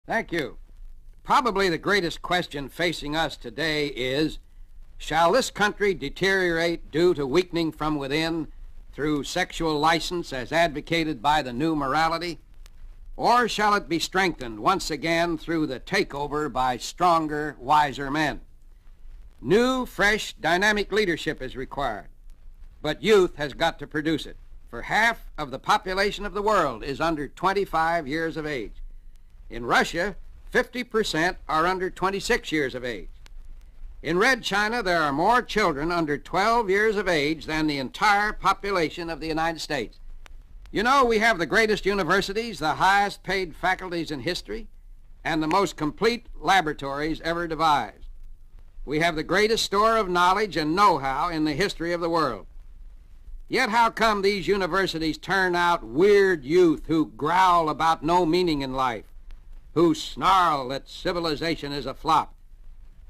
Thank you. Probably the greatest question facing us today is, shall this country deteriorate due to weakening from within through sexual license as advocated by the new morality? Or shall it be strengthened once again through the takeover by stronger, wiser men? New, fresh, dynamic leadership is required, but youth has got to produce it, for half of the population of the world is under 25 years of age. In Russia, 50% are under 26 years of age. In Red China, there are more children under 12 years of age than the entire population of the United States. You know, we have the greatest universities, the highest paid faculties in history, and the most complete laboratories ever devised. We have the greatest store of knowledge and know-how in the history of the world. Yet how come these universities turn out weird youth who growl about no meaning in life, who snarl that civilization is a flop?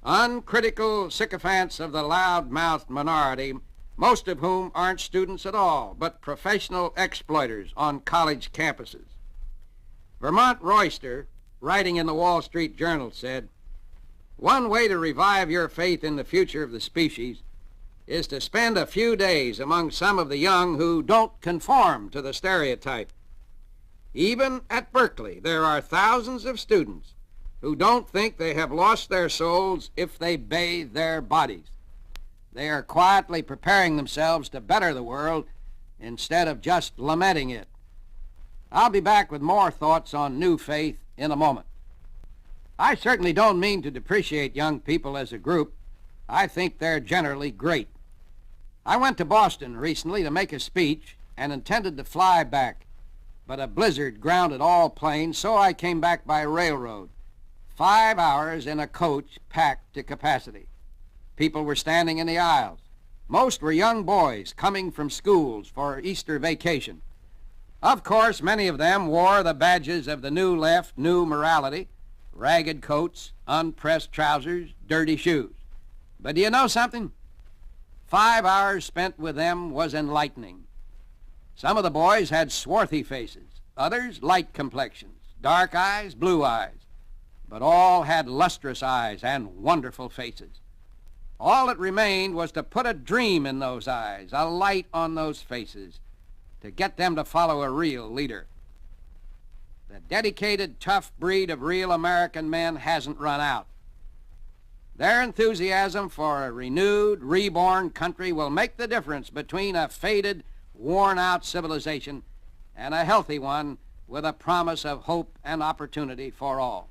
Uncritical sycophants of the loud-mouthed minority, most of whom aren't students at all, but professional exploiters on college campuses. Vermont Royster, writing in the Wall Street Journal, said, "One way to revive your faith in the future of the species is to spend a few days among some of the young who don't conform to the stereotype. Even at Berkeley, there are thousands of students who don't think they have lost their souls if they bathe their bodies. They are quietly preparing themselves to better the world instead of just lamenting it." I'll be back with more thoughts on new faith in a moment. I certainly don't mean to depreciate young people as a group. I think they're generally great. I went to Boston recently to make a speech and intended to fly back, but a blizzard grounded all planes, so I came back by railroad. 5 hours in a coach packed to capacity. People were standing in the aisles. Most were young boys coming from schools for Easter vacation. Of course, many of them wore the badges of the new left, new morality: ragged coats, unpressed trousers, dirty shoes. But do you know something? 5 hours spent with them was enlightening. Some of the boys had swarthy faces, others light complexions, dark eyes, blue eyes, but all had lustrous eyes and wonderful faces. All that remained was to put a dream in those eyes, a light on those faces, to get them to follow a real leader. The dedicated, tough breed of real American men hasn't run out. Their enthusiasm for a renewed, reborn country will make the difference between a faded, worn-out civilization and a healthy one with a promise of hope and opportunity for all.